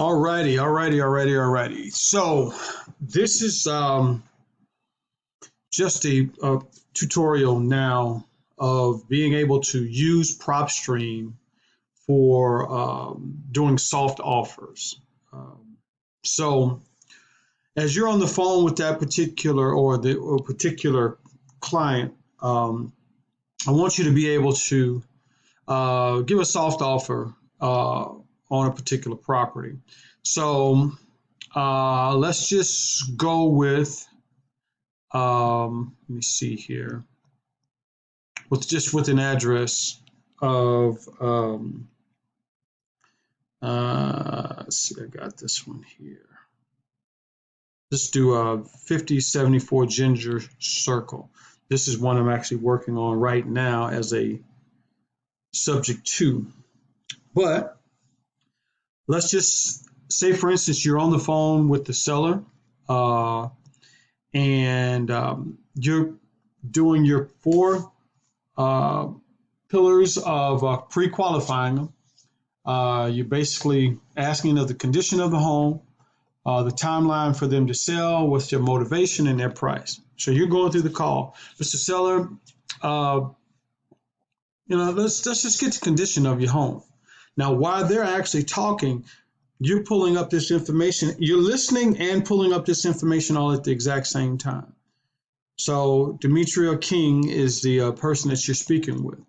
Alrighty. So this is just a tutorial now of being able to use PropStream for doing soft offers. Um, so as you're on the phone with that particular or particular client, I want you to be able to give a soft offer on a particular property. So let's just go with, let me see here, with an address of, let's see, I got this one here. Let's do 5074 Ginger Circle. This is one I'm actually working on right now as a subject to. But let's just say, for instance, you're on the phone with the seller and you're doing your four pillars of pre-qualifying them. You're basically asking of the condition of the home, the timeline for them to sell, what's their motivation and their price. So you're going through the call. Mr. Seller, let's just get the condition of your home. Now, while they're actually talking, you're pulling up this information. You're listening and pulling up this information all at the exact same time. So Demetria King is the person that you're speaking with.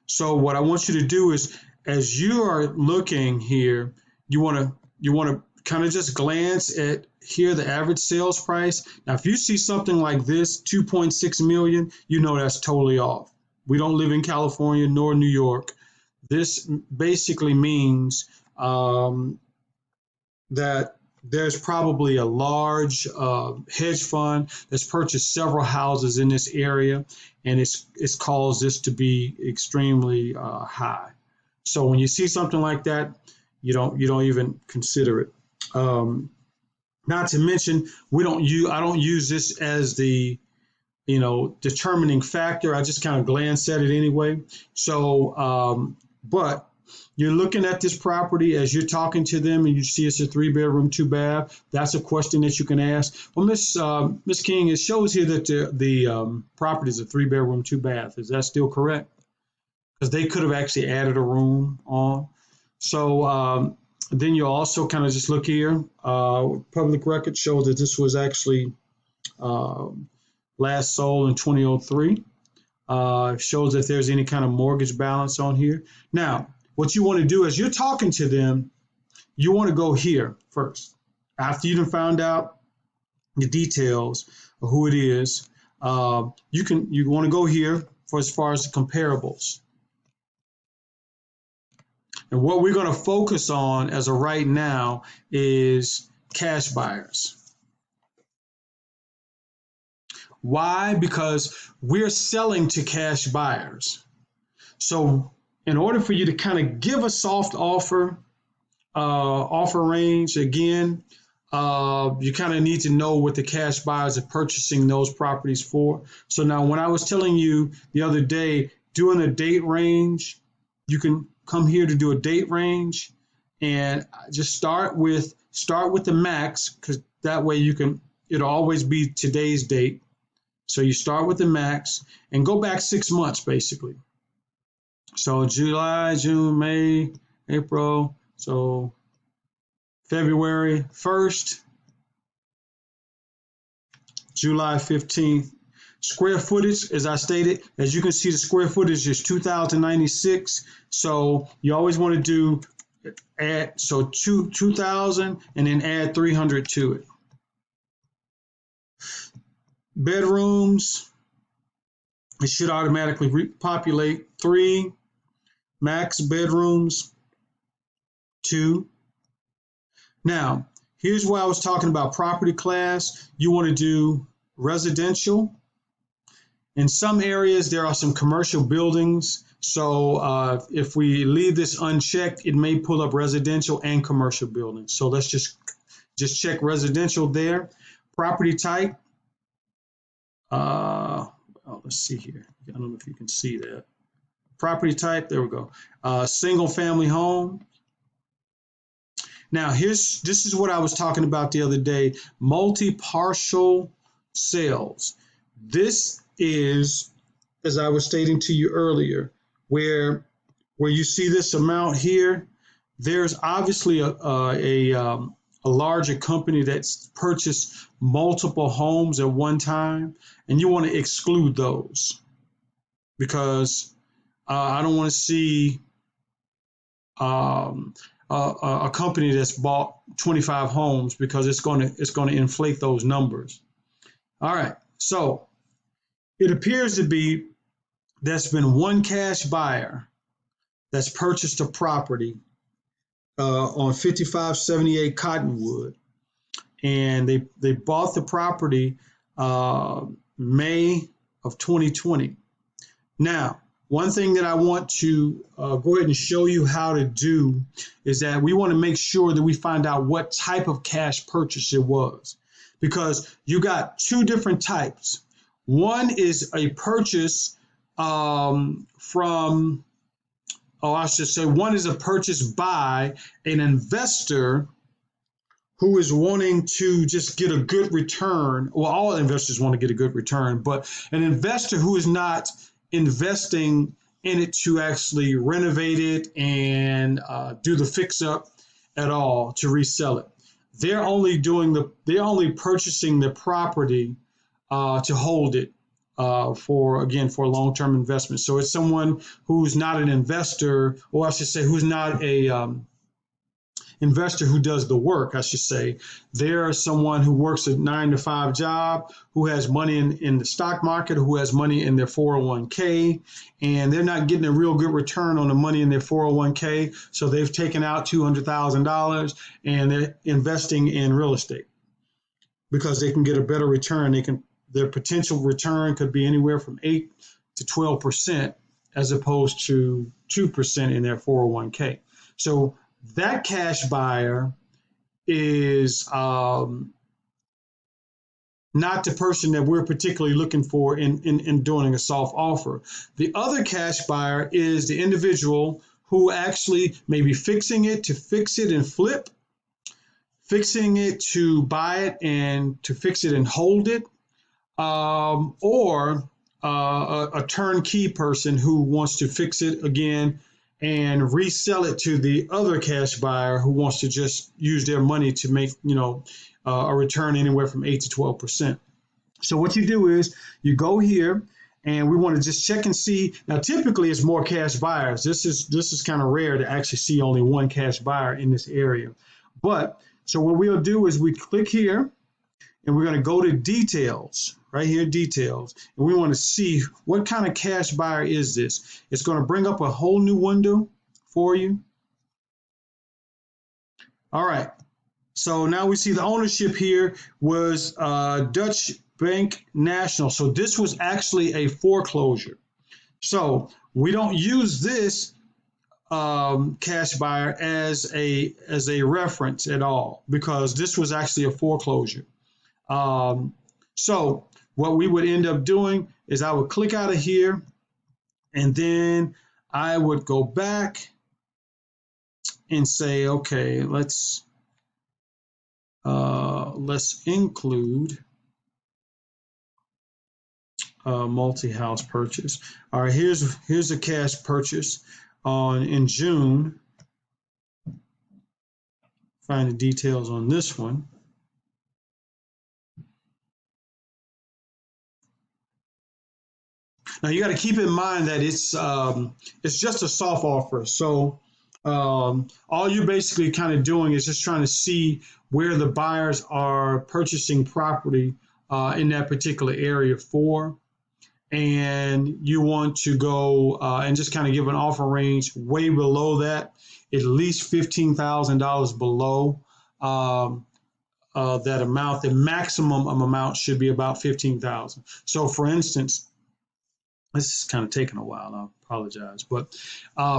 So what I want you to do is, as you are looking here, you want to kind of just glance at here the average sales price. Now, if you see something like this, 2.6 million, you know that's totally off. We don't live in California nor New York. This basically means that there's probably a large hedge fund that's purchased several houses in this area, and it's caused this to be extremely high. So when you see something like that, you don't even consider it. Not to mention, I don't use this as the determining factor. I just kind of glance at it anyway. So, but you're looking at this property as you're talking to them, and you see it's a 3-bedroom, 2-bath. That's a question that you can ask. Well, Miss King, it shows here that the property is a 3-bedroom, 2-bath. Is that still correct? Because they could have actually added a room on. So then you also kind of just look here. Public record shows that this was actually last sold in 2003. Shows if there's any kind of mortgage balance on here. Now, what you want to do is you're talking to them, you want to go here first. After you've found out the details of who it is, you want to go here for as far as the comparables. And what we're going to focus on as of right now is cash buyers. Why? Because we're selling to cash buyers. So in order for you to kind of give a soft offer range, again, you kind of need to know what the cash buyers are purchasing those properties for. So now when I was telling you the other day, doing a date range, you can come here to do a date range and just start with the max, because that way it'll always be today's date. So you start with the max and go back 6 months basically. So July, June, May, April, so February 1st, July 15th. Square footage, as I stated, as you can see, the square footage is 2,096. So you always want to do add 2,000 and then add 300 to it. Bedrooms, it should automatically repopulate 3. Max bedrooms 2. Now, here's where I was talking about property class. You want to do residential. In some areas, there are some commercial buildings. So if we leave this unchecked, it may pull up residential and commercial buildings. So let's just check residential there. Property type. Let's see here. I don't know if you can see that. Property type, there we go. Single family home. Now, this is what I was talking about the other day, multi-partial sales. This is, as I was stating to you earlier, where you see this amount here, there's obviously a larger company that's purchased multiple homes at one time, and you want to exclude those because I don't want to see um, a company that's bought 25 homes because it's going to inflate those numbers. All right, so it appears to be there's been one cash buyer that's purchased a property on 5578 Cottonwood, and they bought the property May of 2020. Now, one thing that I want to go ahead and show you how to do is that we want to make sure that we find out what type of cash purchase it was, because you got two different types. One is a purchase from, oh, I should say, one is a purchase by an investor who is wanting to just get a good return. Well, all investors want to get a good return, but an investor who is not investing in it to actually renovate it and do the fix up at all to resell it. They're only purchasing the property to hold it for long-term investment. So it's someone who's not an investor, or I should say, who's not a investor who does the work, I should say. They're someone who works a 9-to-5 job, who has money in the stock market, who has money in their 401k, and they're not getting a real good return on the money in their 401k. So they've taken out $200,000 and they're investing in real estate because they can get a better return. Their potential return could be anywhere from 8 to 12% as opposed to 2% in their 401k. So that cash buyer is not the person that we're particularly looking for in doing a soft offer. The other cash buyer is the individual who actually may be fixing it to fix it and flip, fixing it to buy it and to fix it and hold it, or a turnkey person who wants to fix it again and resell it to the other cash buyer who wants to just use their money to make, a return anywhere from 8 to 12%. So what you do is you go here and we want to just check and see. Now, typically it's more cash buyers. This is kind of rare to actually see only one cash buyer in this area. But so what we'll do is we click here and we're going to go to details, right here, details. And we want to see what kind of cash buyer is this. It's going to bring up a whole new window for you. All right. So now we see the ownership here was Dutch Bank National. So this was actually a foreclosure. So we don't use this cash buyer as a reference at all because this was actually a foreclosure. So what we would end up doing is I would click out of here and then I would go back and say, okay, let's include multi-house purchase. All right, here's a cash purchase in June. Find the details on this one. Now you got to keep in mind that it's just a soft offer. So all you're basically kind of doing is just trying to see where the buyers are purchasing property in that particular area for. And you want to go and just kind of give an offer range way below that, at least $15,000 below that amount. The maximum amount should be about $15,000. So for instance, this is kind of taking a while, I apologize. But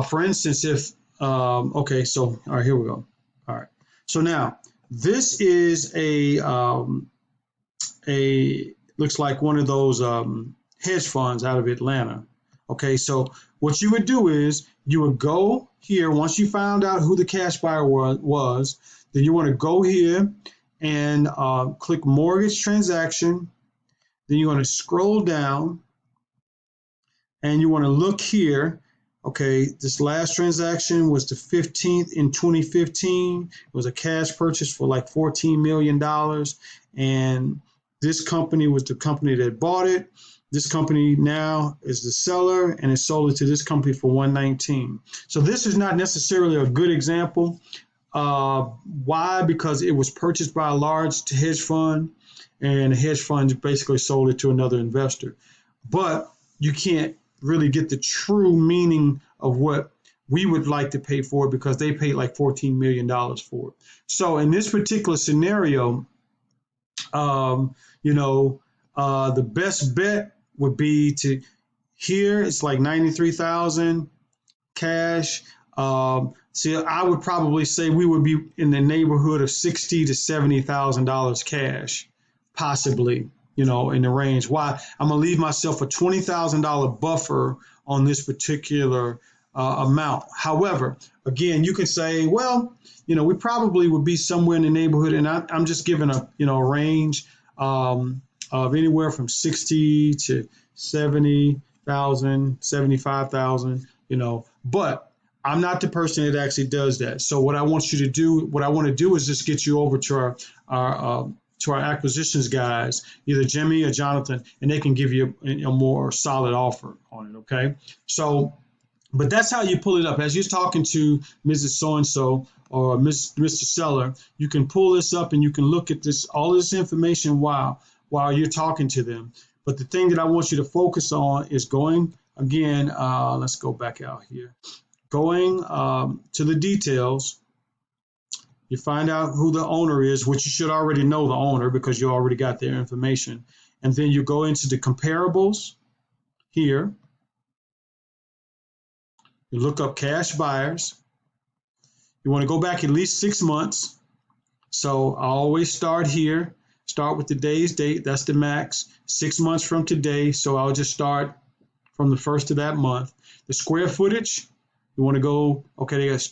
for instance, if, okay, so, all right, here we go. All right. So now this is looks like one of those hedge funds out of Atlanta. Okay, so what you would do is you would go here once you found out who the cash buyer was, Then you want to go here and click mortgage transaction. Then you want to scroll down and you want to look here. Okay, this last transaction was the 15th in 2015. It was a cash purchase for like $14 million. And this company was the company that bought it. This company now is the seller and it sold it to this company for $119. So this is not necessarily a good example. Why? Because it was purchased by a large hedge fund and the hedge fund basically sold it to another investor. But you can't really get the true meaning of what we would like to pay for it because they paid like $14 million for it. So in this particular scenario, the best bet would be to here, it's like 93,000 cash. See, I would probably say we would be in the neighborhood of $60,000 to $70,000 cash, possibly, in the range. Why? I'm going to leave myself a $20,000 buffer on this particular amount. However, again, you can say, well, we probably would be somewhere in the neighborhood, and I'm just giving a range of anywhere from 60 to 70,000, 75,000, but I'm not the person that actually does that. So what I want to do is just get you over to our acquisitions guys, either Jimmy or Jonathan, and they can give you a more solid offer on it. Okay. So, but that's how you pull it up. As you're talking to Mrs. So-and-so or Mr. Seller, you can pull this up and you can look at all this information while you're talking to them. But the thing that I want you to focus on is going again. Let's go back out here. Going to the details, you find out who the owner is, which you should already know the owner because you already got their information. And then you go into the comparables here. You look up cash buyers. You want to go back at least 6 months. So I always start here. Start with today's date. That's the max. 6 months from today. So I'll just start from the first of that month. The square footage. You want to go, okay, that's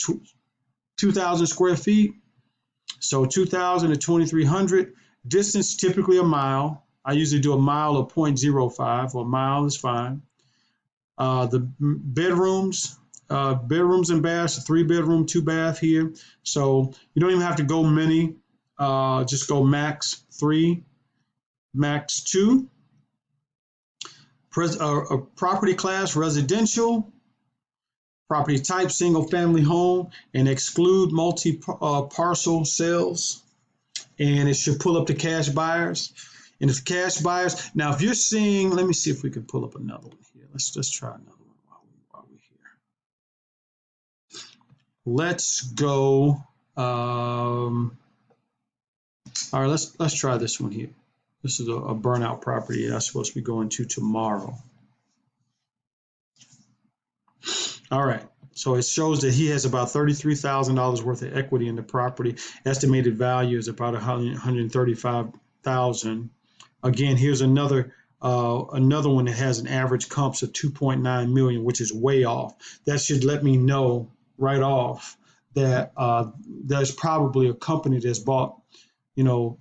2,000 square feet. So 2,000 to 2,300. Distance, typically a mile. I usually do a mile or 0.05, or a mile is fine. The bedrooms and baths, a 3-bedroom, 2-bath here. So you don't even have to go many. Just go max 3, max 2. Property class, residential. Property type, single family home, and exclude multi-parcel sales. And it should pull up the cash buyers. And if cash buyers, now if you're seeing, let me see if we can pull up another one here. Let's just try another one while we're here. Let's go. All right, let's try this one here. This is a burnout property that I'm supposed to be going to tomorrow. All right, so it shows that he has about $33,000 worth of equity in the property. Estimated value is about $135,000. Again, here's another one that has an average comps of 2.9 million, which is way off. That should let me know right off that there's probably a company that's bought,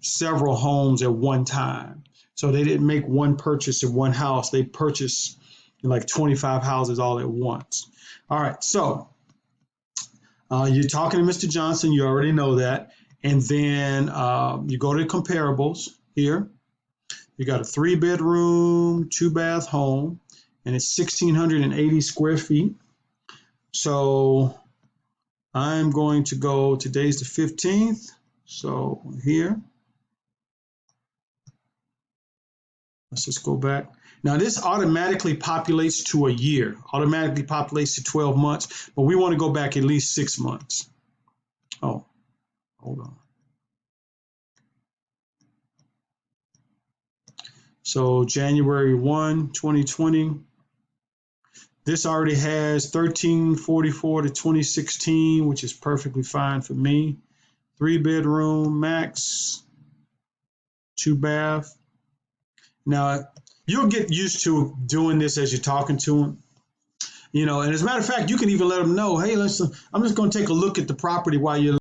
several homes at one time. So they didn't make one purchase in one house. They purchased like 25 houses all at once. All right, so you're talking to Mr. Johnson. You already know that. And then you go to comparables here. You got a 3-bedroom, 2-bath home, and it's 1,680 square feet. So I'm going to go, today's the 15th. So here, let's just go back. Now this automatically populates to a year, automatically populates to 12 months, but we want to go back at least 6 months. Oh, hold on. So January 1, 2020. This already has 1344 to 2016, which is perfectly fine for me. 3-bedroom max, 2-bath. Now, you'll get used to doing this as you're talking to them. And as a matter of fact, you can even let them know, hey, listen, I'm just going to take a look at the property while you're